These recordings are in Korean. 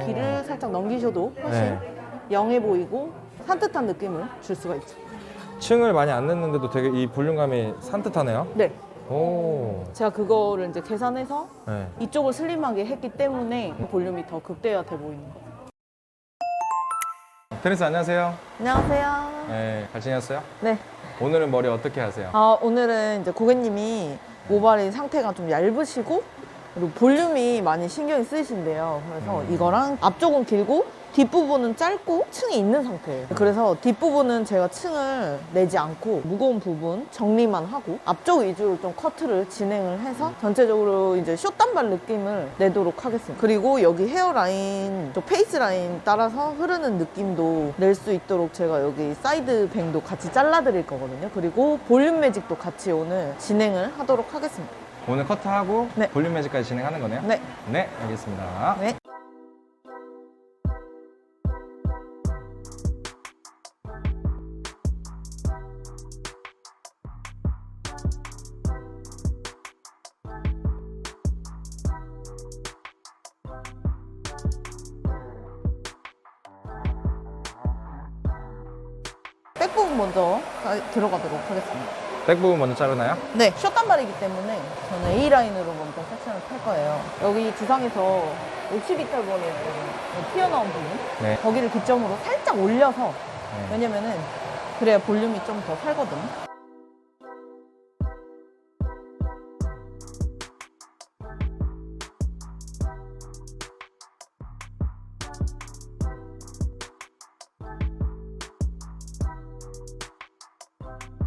귀를 살짝 넘기셔도 훨씬 네. 영해 보이고 산뜻한 느낌을 줄 수가 있죠. 층을 많이 안 냈는데도 되게 이 볼륨감이 산뜻하네요. 네. 오. 제가 그거를 이제 계산해서 네. 이쪽을 슬림하게 했기 때문에 볼륨이 더 극대화돼 보이는 거예요. 테니스 안녕하세요. 안녕하세요. 네, 잘 지냈어요? 네. 오늘은 머리 어떻게 하세요? 오늘은 이제 고객님이 모발이 상태가 좀 얇으시고 그리고 볼륨이 많이 신경이 쓰이신데요. 그래서 이거랑 앞쪽은 길고 뒷부분은 짧고 층이 있는 상태예요. 그래서 뒷부분은 제가 층을 내지 않고 무거운 부분 정리만 하고 앞쪽 위주로 좀 커트를 진행을 해서 전체적으로 이제 숏단발 느낌을 내도록 하겠습니다. 그리고 여기 헤어라인, 저 페이스 라인 따라서 흐르는 느낌도 낼 수 있도록 제가 여기 사이드 뱅도 같이 잘라드릴 거거든요. 그리고 볼륨 매직도 같이 오늘 진행을 하도록 하겠습니다. 오늘 커트하고 네. 볼륨 매직까지 진행하는 거네요? 네. 네, 알겠습니다. 네. 백 부분 먼저 들어가도록 하겠습니다. 백 부분 먼저 자르나요? 네, 숏단발이기 때문에 저는 A라인으로 먼저 섹션을 탈 거예요. 여기 지상에서 52탈번에 튀어나온 부분 네. 거기를 기점으로 살짝 올려서 네. 왜냐면은 그래야 볼륨이 좀 더 살거든.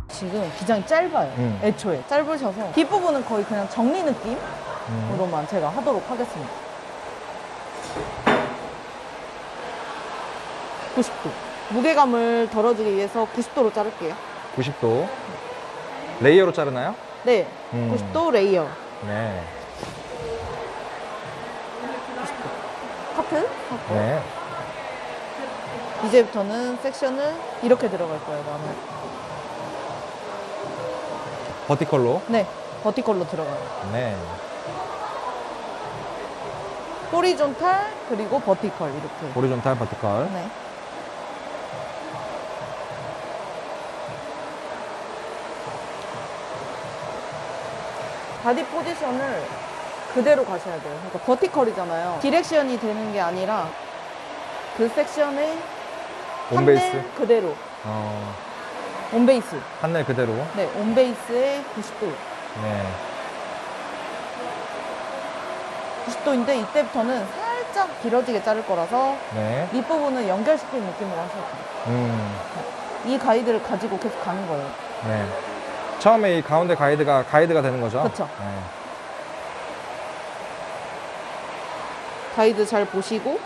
지금 기장이 짧아요. 애초에 짧으셔서 뒷부분은 거의 그냥 정리 느낌으로만 제가 하도록 하겠습니다. 90도 무게감을 덜어주기 위해서 90도로 자를게요. 90도. 레이어로 자르나요? 네, 90도 레이어 네. 커트 하고 네. 이제부터는 섹션을 이렇게 들어갈 거예요. 나는 버티컬로. 네, 버티컬로 들어가요. 네. 호리존탈 그리고 버티컬 이렇게. 호리존탈 버티컬. 네. 바디 포지션을 그대로 가셔야 돼요. 그러니까 버티컬이잖아요. 디렉션이 되는 게 아니라 그 섹션의 온베이스. 판넬 그대로. 온베이스. 판넬 그대로. 네, 온베이스의 90도. 네. 90도인데 이때부터는 살짝 길어지게 자를 거라서 네. 밑부분은 연결시키는 느낌으로 하셔야 돼요. 이 가이드를 가지고 계속 가는 거예요. 네. 처음에 이 가운데 가이드가 되는 거죠? 그쵸. 네. 가이드 잘 보시고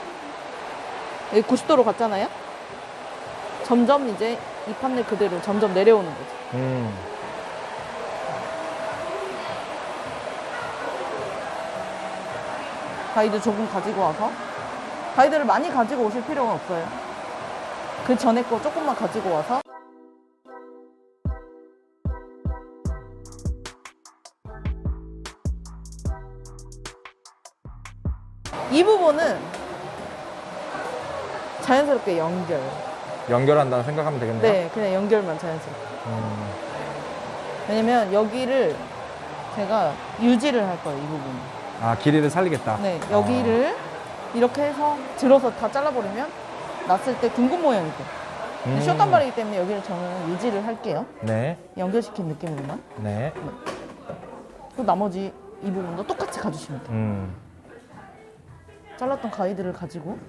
여기 90도로 갔잖아요. 점점 이제 이 판넬 그대로 점점 내려오는 거죠. 가이드 조금 가지고 와서 가이드를 많이 가지고 오실 필요가 없어요. 그 전에 거 조금만 가지고 와서 이 부분은 자연스럽게 연결한다는 생각하면 되겠네요. 네, 그냥 연결만 자연스럽게. 왜냐면 여기를 제가 유지를 할 거예요, 이 부분. 아, 길이를 살리겠다. 네, 여기를 이렇게 해서 들어서 다 잘라버리면 났을 때 둥근 모양이 돼. 근데 숏단발이기 때문에 여기를 저는 유지를 할게요. 네. 연결시킨 느낌으로만. 네. 또 나머지 이 부분도 똑같이 가주시면 돼요. 잘랐던 가이드를 가지고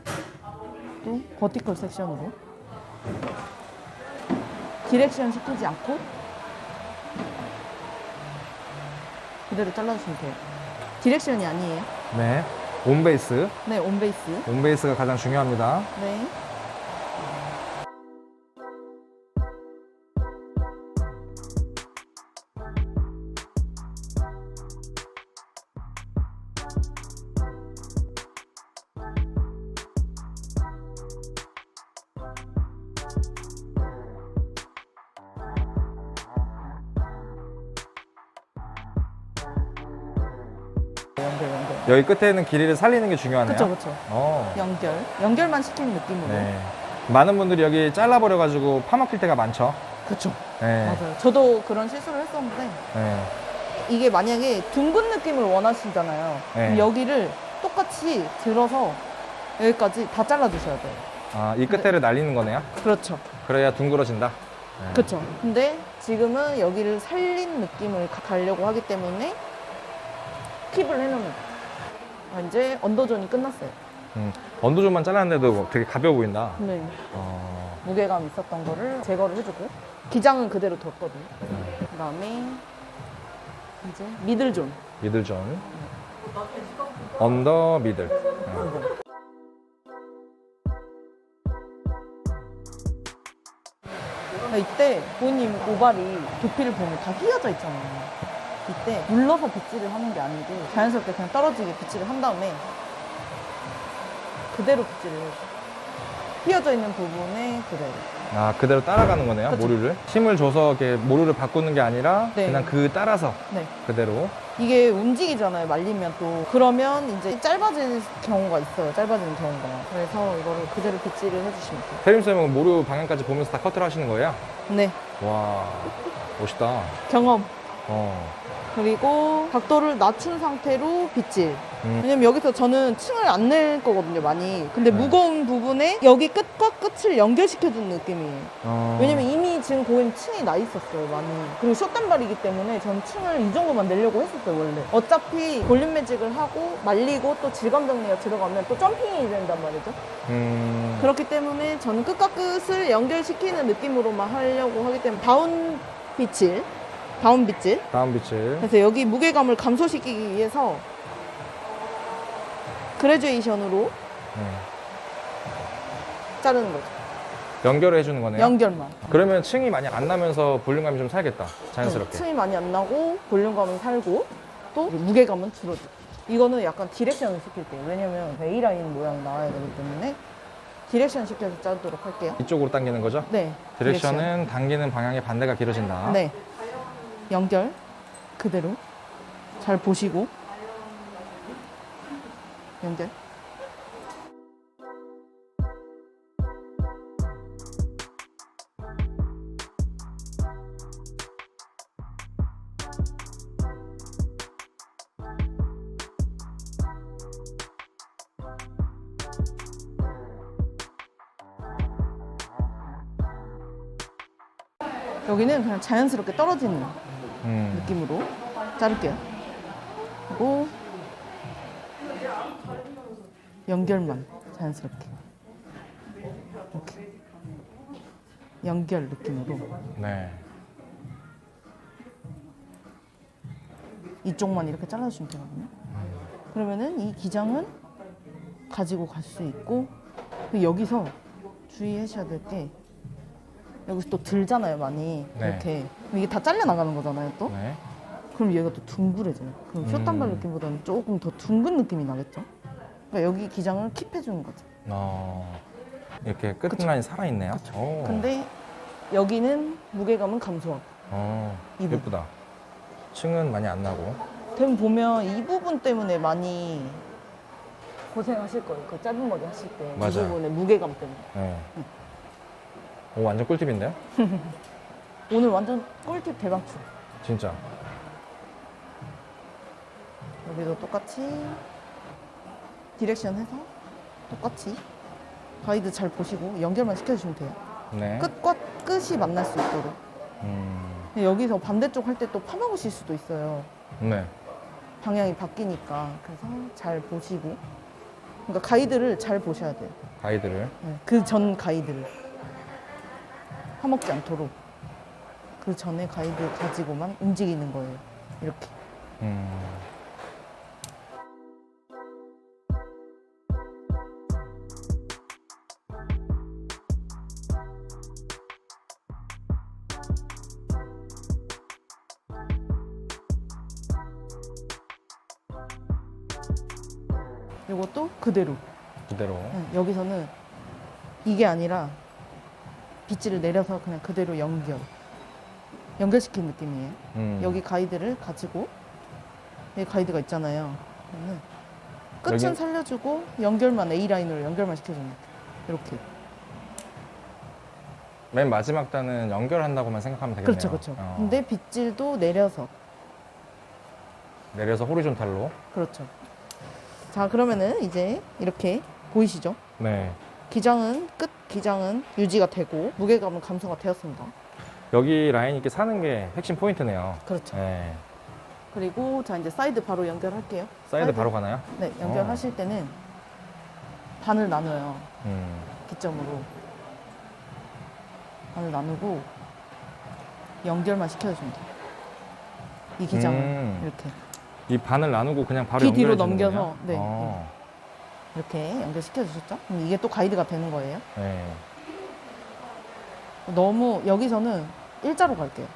또 버티컬 섹션으로 디렉션 시키지 않고 그대로 잘라주시면 돼요. 디렉션이 아니에요. 네. 온베이스. 네, 온베이스. 온베이스가 가장 중요합니다. 네. 연결. 여기 끝에 있는 길이를 살리는 게 중요하네요. 그쵸, 그쵸. 어. 연결만 시키는 느낌으로. 네. 많은 분들이 여기 잘라버려가지고 파먹힐 때가 많죠. 그쵸. 네. 맞아요. 저도 그런 실수를 했었는데, 네. 이게 만약에 둥근 느낌을 원하시잖아요. 네. 그럼 여기를 똑같이 들어서 여기까지 다 잘라주셔야 돼요. 아, 이 끝에를 날리는 거네요. 그렇죠. 그래야 둥그러진다. 네. 그렇죠. 근데 지금은 여기를 살린 느낌을 가려고 하기 때문에 킵을 해놓는 거예요. 이제 언더존이 끝났어요. 언더존만 잘랐는데도 되게 가벼워 보인다. 네. 어. 무게감 있었던 거를 제거를 해주고 기장은 그대로 뒀거든요. 그 다음에 이제 미들존. 미들존. 언더 미들. 네. 이때 고객님 오발이 두피를 보면 다 휘어져 있잖아요. 이때 눌러서 빗질을 하는 게 아니고 자연스럽게 그냥 떨어지게 빗질을 한 다음에 그대로 빗질을 해요. 휘어져 있는 부분에 그대로. 아, 그대로 따라가는 거네요. 그쵸. 모류를. 힘을 줘서 이렇게 모류를 바꾸는 게 아니라 네. 그냥 그 따라서 네. 그대로. 이게 움직이잖아요, 말리면 또. 그러면 이제 짧아질 경우가 있어요, 짧아지는 경우가. 그래서 이거를 그대로 빗질을 해주시면 돼요. 태림쌤은 모류 방향까지 보면서 다 커트를 하시는 거예요? 네, 와, 멋있다. 경험. 어. 그리고 각도를 낮춘 상태로 빗질. 왜냐면 여기서 저는 층을 안 낼 거거든요, 많이. 근데 네. 무거운 부분에 여기 끝과 끝을 연결시켜주는 느낌이에요. 어. 왜냐면 이미 지금 고객님 층이 나 있었어요, 많이. 그리고 숏단발이기 때문에 전 층을 이 정도만 내려고 했었어요, 원래. 어차피 볼륨 매직을 하고 말리고 또 질감 정리가 들어가면 또 점핑이 된단 말이죠. 그렇기 때문에 저는 끝과 끝을 연결시키는 느낌으로만 하려고 하기 때문에 다운 빗질. 다운 빗질. 다음 빛을. 그래서 여기 무게감을 감소시키기 위해서 그레듀에이션으로 자르는 거죠. 연결을 해주는 거네요. 연결만. 그러면 층이 많이 안 나면서 볼륨감이 좀 살겠다. 자연스럽게. 네, 층이 많이 안 나고 볼륨감은 살고 또 무게감은 줄어들고. 이거는 약간 디렉션을 시킬게요. 왜냐면 A라인 모양 나와야 되기 때문에 디렉션 시켜서 자르도록 할게요. 이쪽으로 당기는 거죠? 네. 디렉션은 당기는 방향의 반대가 길어진다. 네. 연결 그대로 잘 보시고 연결. 여기는 그냥 자연스럽게 떨어지는 느낌으로 자를게요. 그리고 연결만 자연스럽게 이렇게 연결 느낌으로 네. 이쪽만 이렇게 잘라주시면 되거든요. 그러면은 이 기장은 가지고 갈 수 있고 여기서 주의하셔야 될 게 여기서 또 들잖아요, 많이. 네. 이렇게. 이게 다 잘려 나가는 거잖아요, 또. 네. 그럼 얘가 또 둥그레져요. 그럼 숏단발 느낌보다는 조금 더 둥근 느낌이 나겠죠? 그러니까 여기 기장을 킵해주는 거죠. 이렇게 끝라인이 살아있네요. 오. 근데 여기는 무게감은 감소하고. 이분. 예쁘다. 층은 많이 안 나고. 대부분 보면 이 부분 때문에 많이 고생하실 거예요. 그 짧은 머리 하실 때. 이 맞아요. 부분의 무게감 때문에. 네. 오, 완전 꿀팁인데요? 오늘 완전 꿀팁 대방출. 진짜. 여기도 똑같이 디렉션 해서 똑같이 가이드 잘 보시고 연결만 시켜주시면 돼요. 네. 끝과 끝이 만날 수 있도록. 근데 여기서 반대쪽 할 때 또 파먹으실 수도 있어요. 네. 방향이 바뀌니까. 그래서 잘 보시고. 그러니까 가이드를 잘 보셔야 돼요. 가이드를. 그 전 가이드를. 파먹지 않도록. 그 전에 가이드 가지고만 움직이는 거예요. 이렇게. 이것도 그대로. 그대로. 여기서는 이게 아니라 빗질을 내려서 그냥 그대로 연결시킨 느낌이에요. 여기 가이드를 가지고 여기 가이드가 있잖아요. 그러면 끝은 여긴- 살려주고 연결만 A라인으로 연결만 시켜줍니다. 이렇게. 맨 마지막 단은 연결한다고만 생각하면 되겠네요. 그렇죠, 그렇죠. 근데 빗질도 내려서. 내려서 호리존탈로. 그렇죠. 자, 그러면은 이제 이렇게 보이시죠? 네. 기장은 끝 기장은 유지가 되고 무게감은 감소가 되었습니다. 여기 라인 있게 사는 게 핵심 포인트네요. 그렇죠. 네. 그리고 자 이제 사이드 바로 연결할게요. 사이드 바로 가나요? 네, 연결하실 때는 반을 나눠요. 음. 기점으로 반을 나누고 연결만 시켜줍니다. 이 기장을 이렇게 이 반을 나누고 그냥 바로 귀 뒤로 연결해 주는 넘겨서, 거냐? 네. 어. 이렇게 연결시켜 주셨죠? 그럼 이게 또 가이드가 되는 거예요. 네. 너무 여기서는 일자로 갈게요.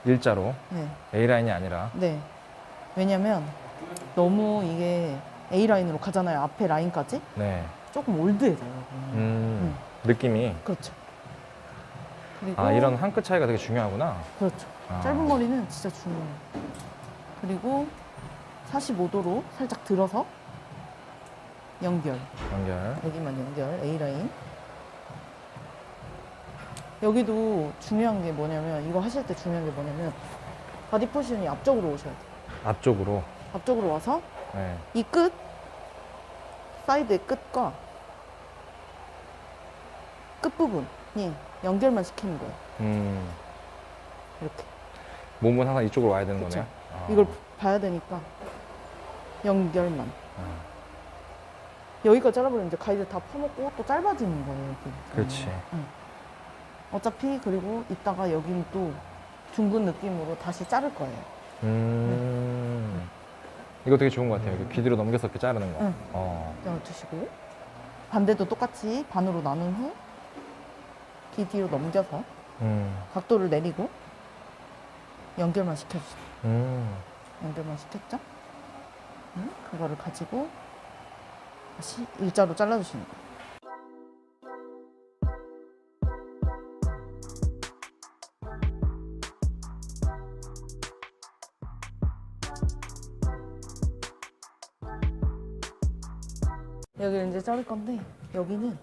일자로 네, A 라인이 아니라. 네. 왜냐면 너무 이게 A 라인으로 가잖아요. 앞에 라인까지 네. 조금 올드해져요. 느낌이. 그렇죠. 그리고 아, 이런 한 끗 차이가 되게 중요하구나. 그렇죠. 아. 짧은 머리는 진짜 중요해요. 그리고 45도로 살짝 들어서 연결. 연결. 여기만 연결. A 라인. 여기도 중요한 게 뭐냐면 이거 하실 때 중요한 게 뭐냐면 바디 포지션이 앞쪽으로 오셔야 돼요. 앞쪽으로. 앞쪽으로 와서 네. 이 끝, 사이드의 끝과 끝부분이 연결만 시키는 거예요. 이렇게. 몸은 항상 이쪽으로 와야 되는 그쵸. 거네요. 아. 이걸 봐야 되니까 연결만. 여기까지 잘라버리면 이제 가이드 다 퍼먹고 또 짧아지는 거예요. 여기. 그렇지. 어차피 그리고 이따가 여기는 또 둥근 느낌으로 다시 자를 거예요. 이거 되게 좋은 것 같아요. 이렇게 귀 뒤로 넘겨서 이렇게 자르는 거. 응. 어. 두시고 반대도 똑같이 반으로 나눈 후 귀 뒤로 넘겨서 각도를 내리고 연결만 시켜주세요. 연결만 시켰죠? 그거를 가지고 다시 일자로 잘라주시는 거예요. 여기를 이제 자를 건데 여기는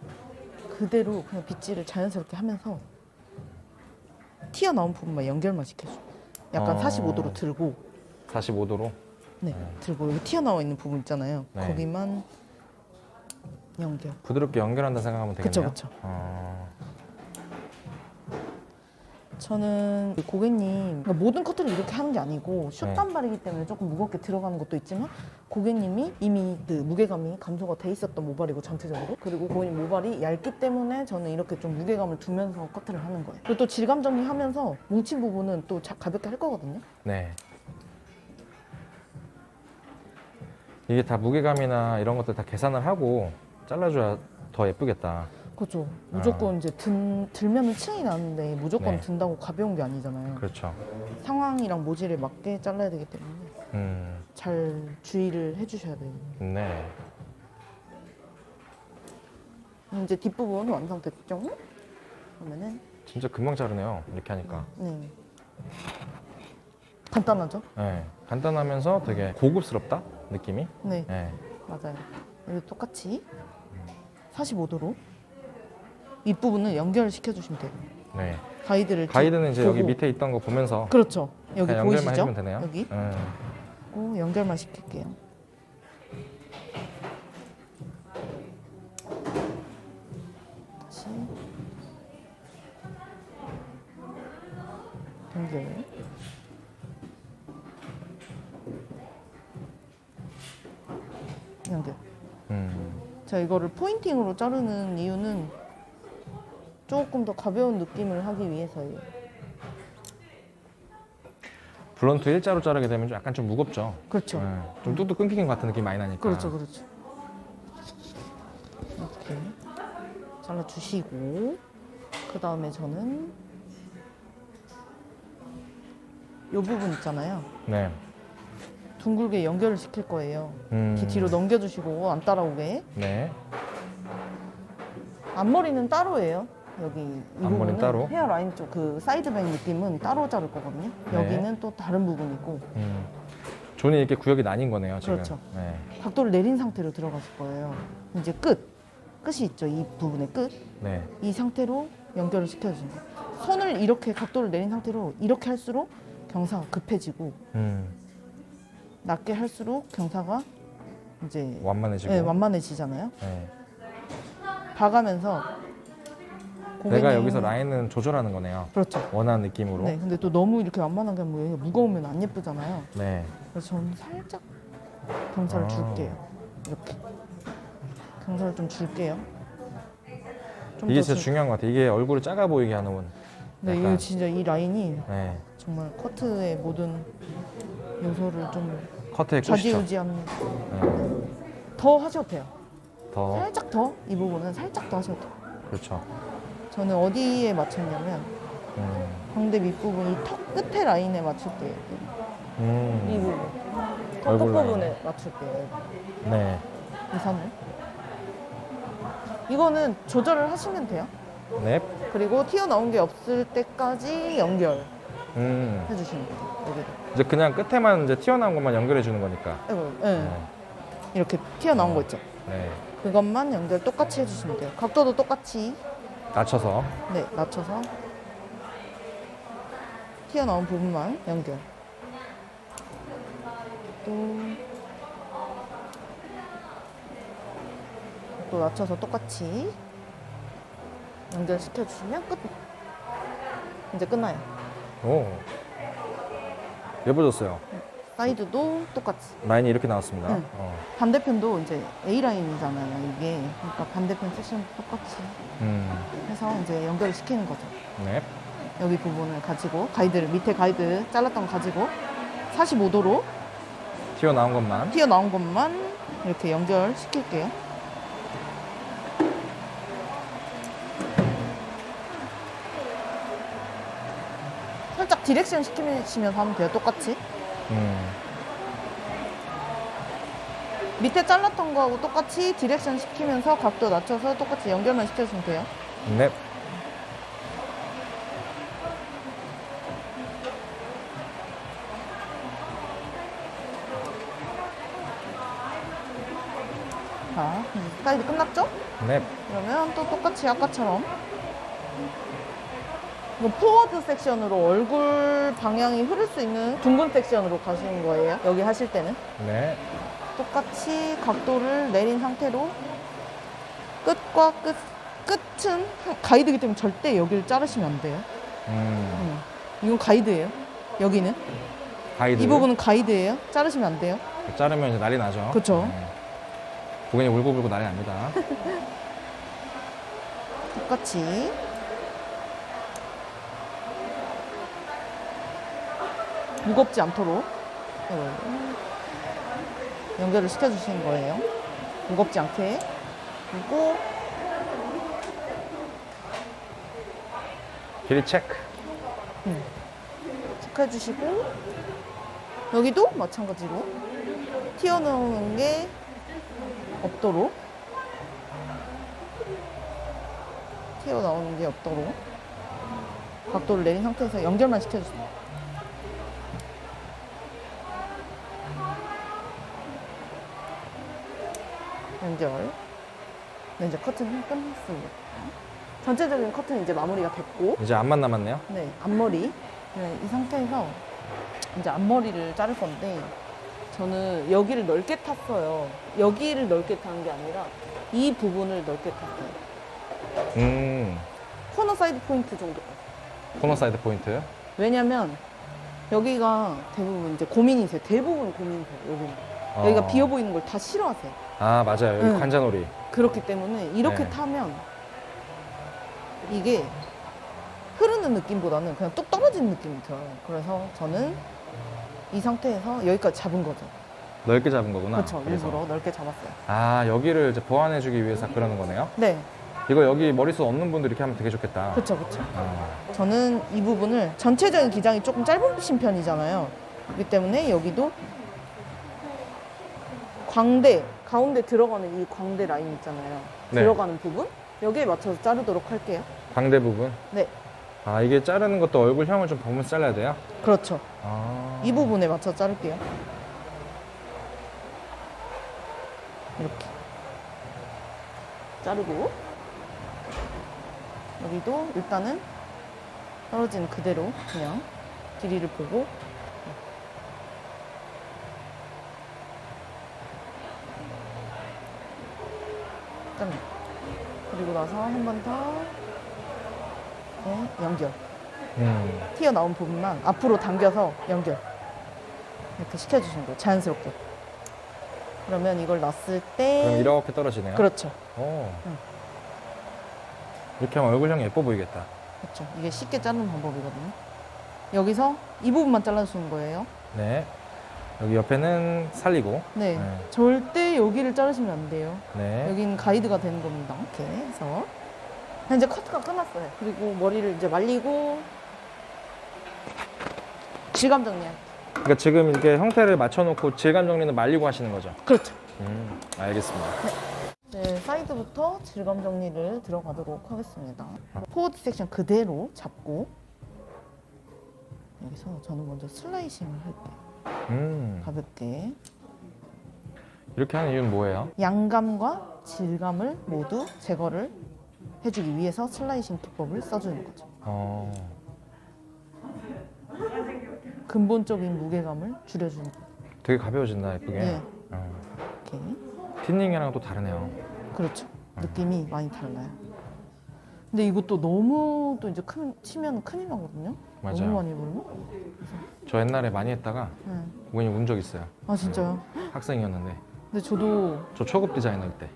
그대로 그냥 빗질을 자연스럽게 하면서 튀어나온 부분만 연결만 시켜줘. 약간 45도로 들고 45도로. 네, 들고 여기 튀어나와 있는 부분 있잖아요. 네. 거기만 연결. 부드럽게 연결한다 생각하면 되겠네요. 그쵸. 어. 저는 고객님 그러니까 모든 커트를 이렇게 하는 게 아니고 숏단발이기 때문에 조금 무겁게 들어가는 것도 있지만 고객님이 이미 그 무게감이 감소가 돼 있었던 모발이고 전체적으로 그리고 고객님 모발이 얇기 때문에 저는 이렇게 좀 무게감을 두면서 커트를 하는 거예요. 그리고 또 질감 정리하면서 뭉친 부분은 또 가볍게 할 거거든요. 네. 이게 다 무게감이나 이런 것들 다 계산을 하고 잘라줘야 더 예쁘겠다. 그렇죠. 무조건 이제 들면은 층이 나는데 무조건 네. 든다고 가벼운 게 아니잖아요. 그렇죠. 상황이랑 모질에 맞게 잘라야 되기 때문에 잘 주의를 해주셔야 돼요. 네. 이제 뒷부분 완성됐죠? 그러면은 진짜 금방 자르네요. 이렇게 하니까. 네. 간단하죠? 네. 간단하면서 되게 고급스럽다 느낌이. 네, 네. 맞아요. 여기 똑같이 45도로 윗부분을 연결시켜주시면 돼요. 네. 가이드는 이제 여기 밑에 있던 거 보면서 그렇죠. 여기 그냥 연결만 보이시죠? 해주면 되네요. 여기 네. 연결만 시킬게요. 다시 연결. 연결. 자, 이거를 포인팅으로 자르는 이유는 조금 더 가벼운 느낌을 하기 위해서예요. 블런트 일자로 자르게 되면 좀 약간 좀 무겁죠. 그렇죠. 네. 좀 뚝뚝 끊기는 것 같은 느낌이 많이 나니까. 그렇죠, 그렇죠. 이렇게 잘라주시고 그 다음에 저는 이 부분 있잖아요. 네. 둥글게 연결을 시킬 거예요. 귀 뒤로 넘겨주시고 안 따라오게. 네. 앞머리는 따로예요. 여기 이 앞머리는 부분은 따로? 헤어라인 쪽 그 사이드백 느낌은 따로 자를 거거든요. 네. 여기는 또 다른 부분이고. 존이 이렇게 구역이 나뉜 거네요, 지금. 그렇죠. 네. 각도를 내린 상태로 들어가실 거예요. 이제 끝이 있죠. 이 부분의 끝. 네. 이 상태로 연결을 시켜주는 거예요. 손을 이렇게 각도를 내린 상태로 이렇게 할수록 경사가 급해지고 낮게 할수록 경사가 이제 완만해지고. 네, 완만해지잖아요. 네. 봐가면서 내가 여기서 라인은 조절하는 거네요. 그렇죠. 원하는 느낌으로. 네, 근데 또 너무 이렇게 완만하게 하면 여기가 무거우면 안 예쁘잖아요. 네. 그래서 저는 살짝 경사를 아. 줄게요. 이렇게 경사를 좀 줄게요. 좀 이게 더 진짜 중요한 것 같아요. 이게 얼굴을 작아 보이게 하는. 네, 약간- 이거 진짜 이 라인이 네. 정말 커트의 모든 요소를 좀 커트의 꽃이죠. 좌지우지합니다. 네. 더 하셔도 돼요. 더. 살짝 더, 이 부분은 살짝 더 하셔도 돼요. 그렇죠. 저는 어디에 맞췄냐면 광대 밑부분 이 턱 끝에 라인에 맞출게요. 이 부분. 턱 얼굴 끝부분에 맞출게요. 네. 이 선을. 이거는 조절을 하시면 돼요. 네. 그리고 튀어나온 게 없을 때까지 연결해 음. 주시면 돼요. 여기를. 이제 그냥 끝에만 이제 튀어나온 것만 연결해 주는 거니까. 이거, 네. 네. 이렇게 튀어나온 거 있죠. 네. 그것만 연결 똑같이 해주시면 돼요. 각도도 똑같이 낮춰서. 네 낮춰서 튀어나온 부분만 연결. 또 낮춰서 똑같이 연결시켜 주시면 끝. 이제 끝나요. 오. 예뻐졌어요. 사이드도 똑같이. 라인이 이렇게 나왔습니다. 응. 어. 반대편도 이제 A 라인이잖아요. 이게 그러니까 반대편 섹션도 똑같이 해서 이제 연결을 시키는 거죠. 네. 여기 부분을 가지고 가이드를 밑에 가이드 잘랐던 거 가지고 45도로 튀어나온 것만. 튀어나온 것만 이렇게 연결시킬게요. 살짝 디렉션 시키시면서 하면 돼요. 똑같이. 밑에 잘랐던 거하고 똑같이 디렉션 시키면서 각도 낮춰서 똑같이 연결만 시켜주면 돼요. 네. 자, 사이드 끝났죠? 네. 그러면 또 똑같이 아까처럼 이거 포워드 섹션으로 얼굴 방향이 흐를 수 있는 둥근 섹션으로 가시는 거예요. 여기 하실 때는. 네. 똑같이 각도를 내린 상태로 끝과 끝은 가이드이기 때문에 절대 여기를 자르시면 안 돼요. 이건 가이드예요. 여기는. 가이드. 이 부분은 가이드예요. 자르시면 안 돼요. 자르면 이제 난리 나죠. 그쵸. 네. 고객님 울고불고 난리 납니다. 똑같이 무겁지 않도록 연결을 시켜주시는 거예요. 무겁지 않게. 그리고 길이 체크. 체크해주시고 여기도 마찬가지로 튀어나오는 게 없도록 각도를 내린 상태에서 연결만 시켜주세요. 연결. 네, 이제 커트는 끝났습니다. 전체적인 커트는 이제 마무리가 됐고, 이제 앞만 남았네요. 네, 앞머리. 네, 이 상태에서 이제 앞머리를 자를 건데, 저는 여기를 넓게 탔어요. 여기를 넓게 타는 게 아니라 이 부분을 넓게 탔어요. 코너 사이드 포인트 정도. 코너 사이드 포인트. 왜냐면 여기가 대부분 이제 고민이세요. 대부분 고민이세요. 여기가 비어 보이는 걸 다 싫어하세요. 아, 맞아요. 여기 응. 관자놀이. 그렇기 때문에 이렇게 네. 타면 이게 흐르는 느낌보다는 그냥 뚝 떨어지는 느낌이 들어요. 그래서 저는 이 상태에서 여기까지 잡은 거죠. 넓게 잡은 거구나. 그렇죠. 그래서. 일부러 넓게 잡았어요. 아, 여기를 이제 보완해주기 위해서 그러는 거네요. 네, 이거 여기 머리숱 없는 분들 이렇게 하면 되게 좋겠다. 그렇죠, 그렇죠. 아, 저는 이 부분을 전체적인 기장이 조금 짧으신 편이잖아요. 그렇기 때문에 여기도 가운데 들어가는 이 광대 라인 있잖아요. 네. 들어가는 부분 여기에 맞춰서 자르도록 할게요. 광대 부분. 네, 아, 이게 자르는 것도 얼굴형을 좀 보면서 잘라야 돼요? 그렇죠. 아. 이 부분에 맞춰서 자를게요. 자르고, 여기도 일단은 떨어지는 그대로 그냥 길이를 보고, 끝내. 그리고 나서 한 번 더 연결. 튀어나온 부분만 앞으로 당겨서 연결. 이렇게 시켜주시는 거예요. 자연스럽게. 그러면 이걸 놨을 때 그럼 이렇게 떨어지네요. 그렇죠. 오. 이렇게 하면 얼굴형이 예뻐 보이겠다. 그렇죠. 이게 쉽게 자르는 방법이거든요. 여기서 이 부분만 잘라주는 거예요. 네. 여기 옆에는 살리고. 네. 네. 절대 여기를 자르시면 안 돼요. 네. 여기는 가이드가 되는 겁니다. 이렇게 해서 이제 커트가 끝났어요. 그리고 머리를 이제 말리고 질감 정리할. 그러니까 지금 이렇게 형태를 맞춰놓고 질감 정리는 말리고 하시는 거죠? 그렇죠. 알겠습니다. 네, 사이드부터 질감 정리를 들어가도록 하겠습니다. 포워드 섹션 그대로 잡고 여기서 저는 먼저 슬라이싱을 할게요. 가볍게. 이렇게 하는 이유는 뭐예요? 양감과 질감을 모두 제거를 해주기 위해서 슬라이싱 기법을 써주는 거죠. 근본적인 무게감을 줄여주는 거예요. 되게 가벼워진다, 예쁘게. 네. 이렇게. 틴닝이랑 또 다르네요. 그렇죠. 느낌이 많이 달라요. 근데 이것도 너무 또 이제 치면 큰일 나거든요. 맞아요. 너무 많이 해버리면. 저 옛날에 많이 했다가 네. 고객님 운 적 있어요. 아 진짜요? 학생이었는데. 근데 저도 저 초급 디자이너 때. 네.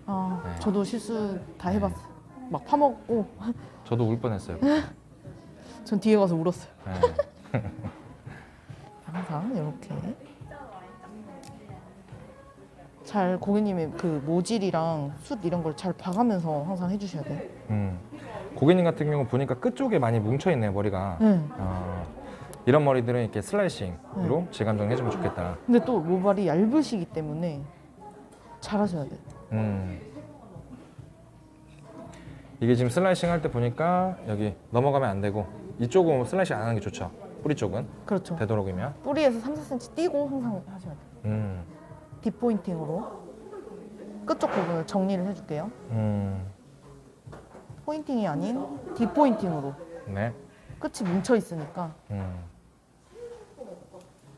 네. 저도 실수 다 해봤어요. 막 파먹고 저도 울 뻔했어요. 전 뒤에 가서 울었어요. 네. 항상 이렇게 잘 고객님의 그 모질이랑 숱 이런 걸 잘 봐가면서 항상 해주셔야 돼요. 고객님 같은 경우 보니까 끝 쪽에 많이 뭉쳐 있네요, 머리가. 네. 이런 머리들은 이렇게 슬라이싱으로 질감 정리 해주면 좋겠다. 근데 또 모발이 얇으시기 때문에 잘 하셔야 돼요. 이게 지금 슬라이싱 할 때 보니까 여기 넘어가면 안 되고 이쪽은 슬라이싱 안 하는 게 좋죠. 뿌리 쪽은. 그렇죠. 되도록이면. 뿌리에서 3-4cm 띄고 항상 하셔야 돼요. 딥포인팅으로 끝쪽 부분을 정리를 해줄게요. 포인팅이 아닌 딥포인팅으로. 네. 끝이 뭉쳐 있으니까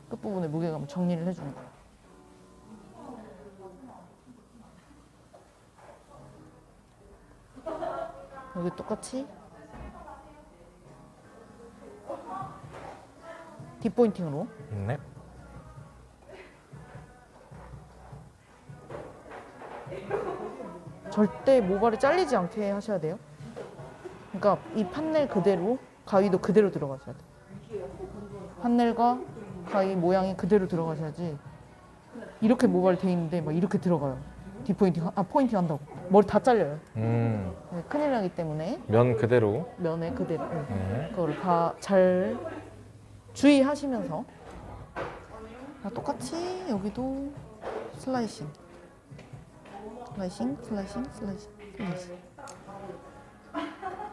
끝부분의 무게감을 정리를 해주는 거예요. 여기 똑같이 딥포인팅으로. 네. 절대 모발이 잘리지 않게 하셔야 돼요. 그러니까 이 판넬 그대로 가위도 그대로 들어가셔야 돼요. 판넬과 가위 모양이 그대로 들어가셔야지. 이렇게 모발이 돼 있는데 막 이렇게 들어가요. 뒷포인팅, 포인팅 한다고 머리 다 잘려요. 네, 큰일 나기 때문에 면 그대로. 면에 그대로 그거를 다 잘 주의하시면서 똑같이 여기도 슬라이싱 슬라이싱 슬라이싱 슬라이싱 슬라이싱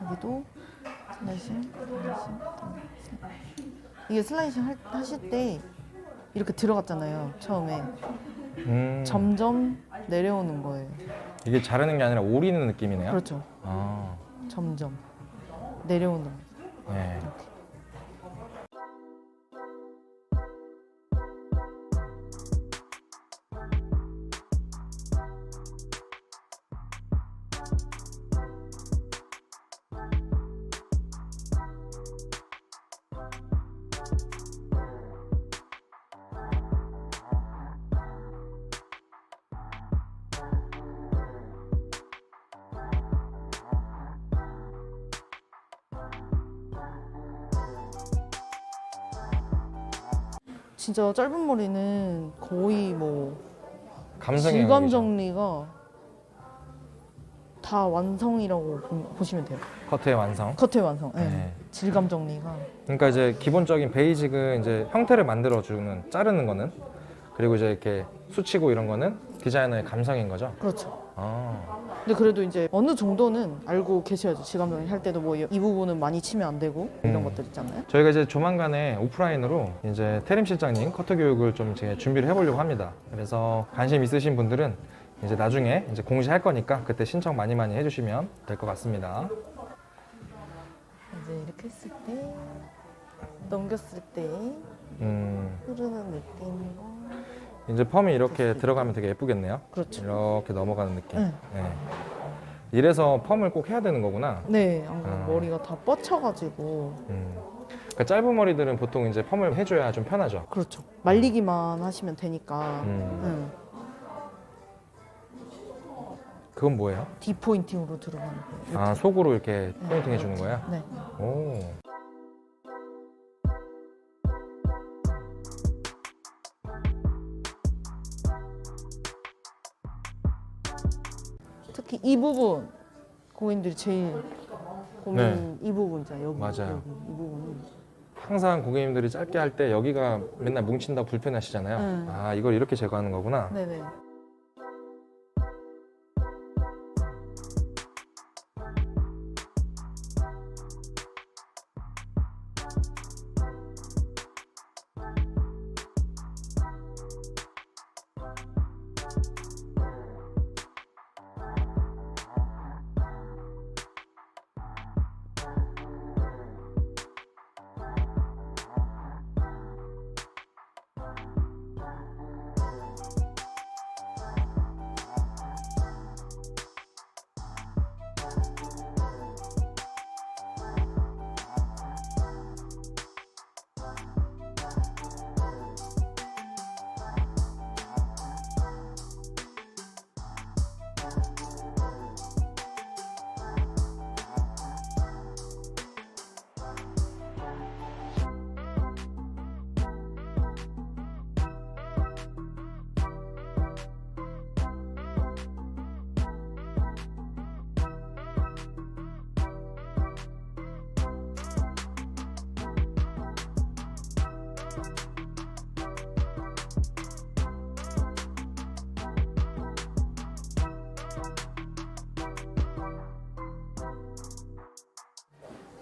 여기도 슬라이싱 슬라이싱 슬라이싱. 이게 슬라이싱 하실 때 이렇게 들어갔잖아요 처음에. 점점 내려오는 거예요. 이게 자르는 게 아니라 오리는 느낌이네요. 그렇죠. 점점 내려오는 거예요. 네. 이렇게. 진짜 짧은 머리는 거의 뭐 감성의 질감 영역이죠. 정리가 다 완성이라고 보시면 돼요. 커트의 완성. 커트의 완성. 네. 네. 질감 정리가. 그러니까 이제 기본적인 베이직은 이제 형태를 만들어주는 자르는 거는, 그리고 이제 이렇게 수치고 이런 거는 디자이너의 감성인 거죠. 그렇죠. 아. 근데 그래도 이제 어느 정도는 알고 계셔야죠. 질감 정리 할 때도 뭐 이 부분은 많이 치면 안 되고 이런 것들 있잖아요. 저희가 이제 조만간에 오프라인으로 이제 태림 실장님 커트 교육을 좀 제가 준비를 해보려고 합니다. 그래서 관심 있으신 분들은 이제 나중에 이제 공시할 거니까 그때 신청 많이 해주시면 될 것 같습니다. 이제 이렇게 했을 때 넘겼을 때 흐르는 느낌으로. 이제 펌이 이렇게 들어가면 되게 예쁘겠네요. 그렇죠. 이렇게 넘어가는 느낌. 네. 네. 이래서 펌을 꼭 해야 되는 거구나. 네, 안 그러면 머리가 다 뻗쳐가지고. 그러니까 짧은 머리들은 보통 이제 펌을 해줘야 좀 편하죠. 그렇죠. 말리기만 하시면 되니까. 그건 뭐예요? 디포인팅으로 들어가는 거예요. 아, 속으로 이렇게 포인팅 해주는 거야? 네. 오. 특히 이 부분 고객님들이 제일 고민 네. 이 부분이잖아요. 여기, 맞아요. 여기 이 부분. 항상 고객님들이 짧게 할 때 여기가 맨날 뭉친다고 불편하시잖아요. 아, 이걸 이렇게 제거하는 거구나. 네네.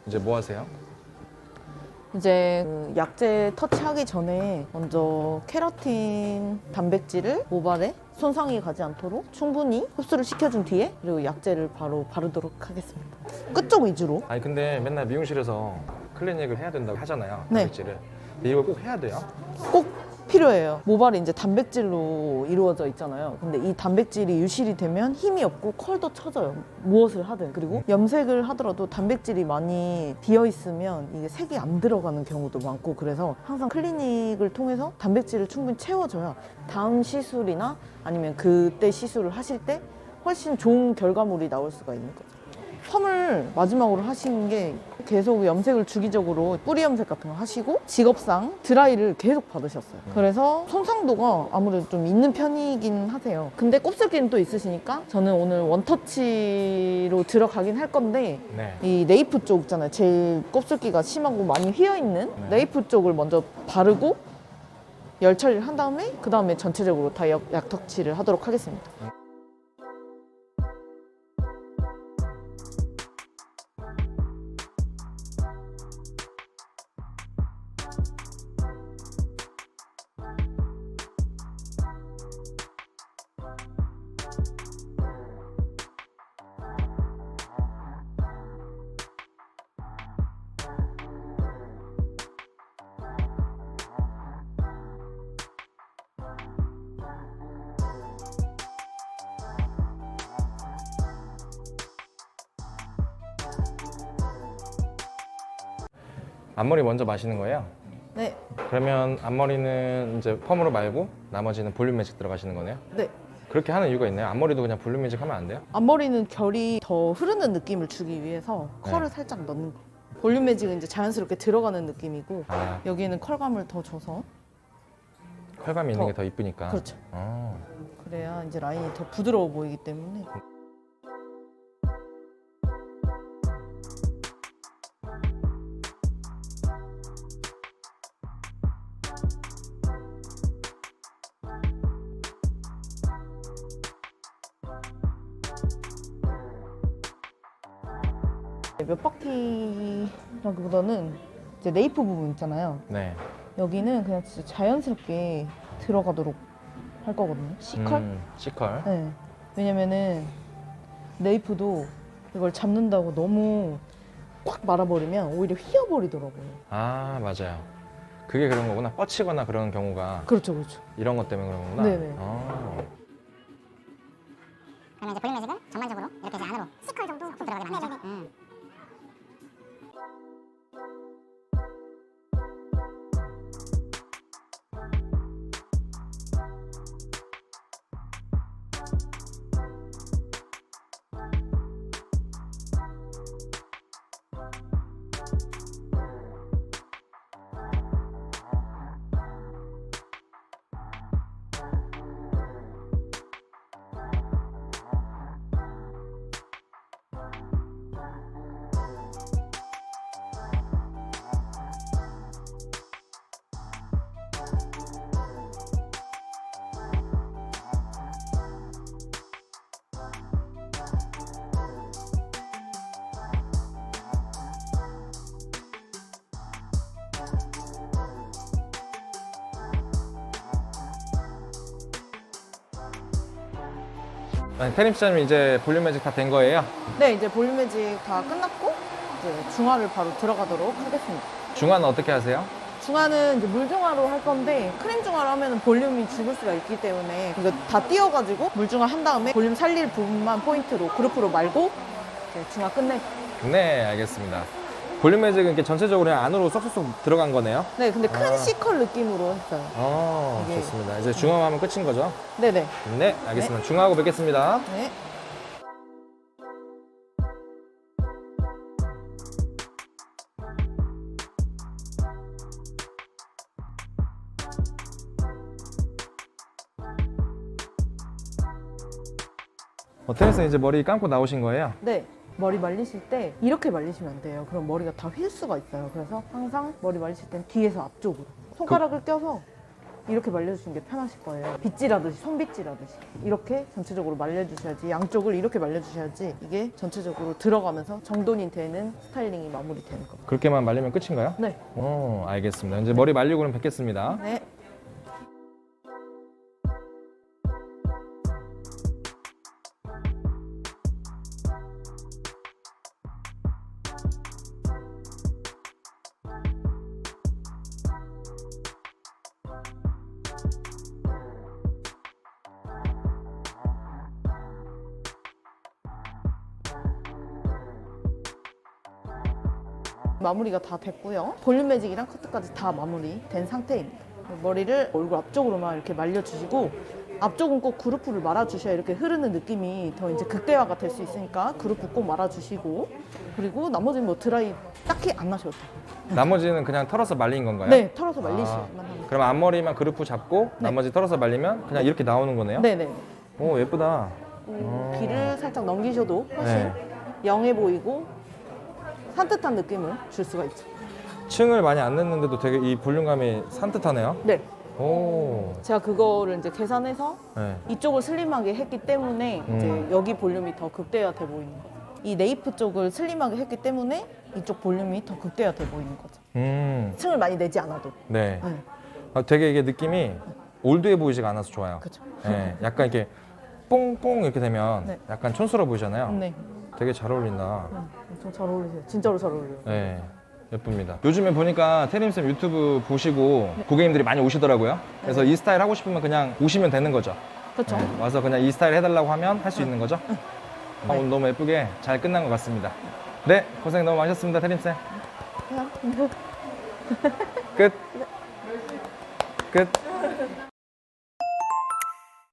이제 뭐 하세요? 이제 그 약재 터치하기 전에 먼저 케라틴 단백질을 모발에 손상이 가지 않도록 충분히 흡수를 시켜준 뒤에 그리고 약재를 바로 바르도록 하겠습니다. 끝쪽 위주로. 아니 근데 맨날 미용실에서 클리닉을 해야 된다고 하잖아요. 네. 단백질을. 근데 이걸 꼭 해야 돼요? 꼭 필요해요. 모발이 이제 단백질로 이루어져 있잖아요. 근데 이 단백질이 유실이 되면 힘이 없고 컬도 처져요. 무엇을 하든. 그리고 염색을 하더라도 단백질이 많이 비어 있으면 이게 색이 안 들어가는 경우도 많고, 그래서 항상 클리닉을 통해서 단백질을 충분히 채워줘야 다음 시술이나 아니면 그때 시술을 하실 때 훨씬 좋은 결과물이 나올 수가 있는 거죠. 펌을 마지막으로 하시는 게 계속 염색을 주기적으로 뿌리 염색 같은 거 하시고 직업상 드라이를 계속 받으셨어요. 그래서 손상도가 아무래도 좀 있는 편이긴 하세요. 근데 곱슬기는 또 있으시니까 저는 오늘 원터치로 들어가긴 할 건데 네. 이 네이프 쪽 있잖아요. 제일 곱슬기가 심하고 많이 휘어있는 네이프 쪽을 먼저 바르고 열 처리를 한 다음에 그 다음에 전체적으로 다 약터치를 하도록 하겠습니다. 앞머리 먼저 마시는 거예요? 네, 그러면 앞머리는 이제 펌으로 말고 나머지는 볼륨 매직 들어가시는 거네요? 네. 그렇게 하는 이유가 있나요? 앞머리도 그냥 볼륨 매직 하면 안 돼요? 앞머리는 결이 더 흐르는 느낌을 주기 위해서 컬을 살짝 넣는 거. 볼륨 매직은 이제 자연스럽게 들어가는 느낌이고 아, 여기에는 컬감을 더 줘서 컬감이 있는 더. 게 더 이쁘니까. 그렇죠. 아. 그래야 이제 라인이 더 부드러워 보이기 때문에. 몇 바퀴라기보다는 이제 네이프 부분 있잖아요. 네. 여기는 그냥 진짜 자연스럽게 들어가도록 할 거거든요. C컬? C컬. 네. 왜냐면은 네이프도 이걸 잡는다고 너무 꽉 말아버리면 오히려 휘어버리더라고요. 아, 맞아요. 그게 그런 거구나. 뻗치거나 그런 경우가 그렇죠, 그렇죠. 이런 것 때문에 그런 거구나. 네네. 그러면 이제 볼륨 매직은 전반적으로 이렇게 이제 안으로 C컬 정도 소품 들어가게 만들죠. 아니, 테림스장님 이제 볼륨 매직 다 된 거예요? 네, 이제 볼륨 매직 다 끝났고 이제 중화를 바로 들어가도록 하겠습니다. 중화는 어떻게 하세요? 중화는 이제 물 중화로 할 건데 크림 중화로 하면 볼륨이 죽을 수가 있기 때문에 이거 다 띄워가지고 물 중화 한 다음에 볼륨 살릴 부분만 포인트로 그룹으로 말고 이제 중화 끝내고. 네, 알겠습니다. 볼륨 매직은 이렇게 전체적으로 그냥 안으로 쏙쏙쏙 들어간 거네요? 네, 근데 큰 아. C컬 느낌으로 했어요. 이게- 좋습니다. 이제 중화하면 끝인 거죠? 네네. 네, 알겠습니다. 중화하고 뵙겠습니다. 네. 테림스는 이제 머리 감고 나오신 거예요? 네. 머리 말리실 때 이렇게 말리시면 안 돼요. 그럼 머리가 다 휠 수가 있어요. 그래서 항상 머리 말리실 땐 뒤에서 앞쪽으로 손가락을 껴서 이렇게 말려주시는 게 편하실 거예요. 빗질하듯이, 손빗질하듯이 이렇게 전체적으로 말려주셔야지, 양쪽을 이렇게 말려주셔야지 이게 전체적으로 들어가면서 정돈이 되는 스타일링이 마무리되는 거예요. 그렇게만 말리면 끝인가요? 네. 알겠습니다. 이제 머리 말리고 그럼 뵙겠습니다. 네. 마무리가 다 됐고요. 볼륨 매직이랑 커트까지 다 마무리된 상태입니다. 머리를 얼굴 앞쪽으로만 이렇게 말려주시고 앞쪽은 꼭 그루프를 말아주셔야 이렇게 흐르는 느낌이 더 이제 극대화가 될 수 있으니까 그루프 꼭 말아주시고 그리고 나머지는 뭐 드라이 딱히 안 나셔도 돼요. 나머지는 그냥 털어서 말린 건가요? 네, 털어서 말리시면 합니다. 그럼 앞머리만 그루프 잡고 네. 나머지 털어서 말리면 그냥 이렇게 나오는 거네요? 네네. 오, 예쁘다. 귀를 살짝 넘기셔도 훨씬 네. 영해 보이고 산뜻한 느낌을 줄 수가 있죠. 층을 많이 안 냈는데도 되게 이 볼륨감이 산뜻하네요. 네. 오. 제가 그거를 이제 계산해서 네. 이쪽을 슬림하게 했기 때문에 이제 여기 볼륨이 더 극대화돼 보이는 거죠. 이 네이프 쪽을 슬림하게 했기 때문에 이쪽 볼륨이 더 극대화돼 보이는 거죠. 층을 많이 내지 않아도. 네. 네. 되게 이게 느낌이 올드해 보이지가 않아서 좋아요. 그렇죠. 네. 약간 이렇게 뽕뽕 이렇게 되면 네. 약간 촌스러워 보이잖아요. 네. 되게 잘 어울린다. 엄청 잘 어울리세요. 진짜로 잘 어울려요. 네. 예쁩니다. 요즘에 보니까 테림쌤 유튜브 보시고 고객님들이 많이 오시더라고요. 그래서 이 스타일 하고 싶으면 그냥 오시면 되는 거죠. 그렇죠. 네, 와서 그냥 이 스타일 해달라고 하면 할 수 있는 거죠. 오늘 너무 예쁘게 잘 끝난 것 같습니다. 네, 고생 너무 많으셨습니다, 테림쌤. 끝. 끝.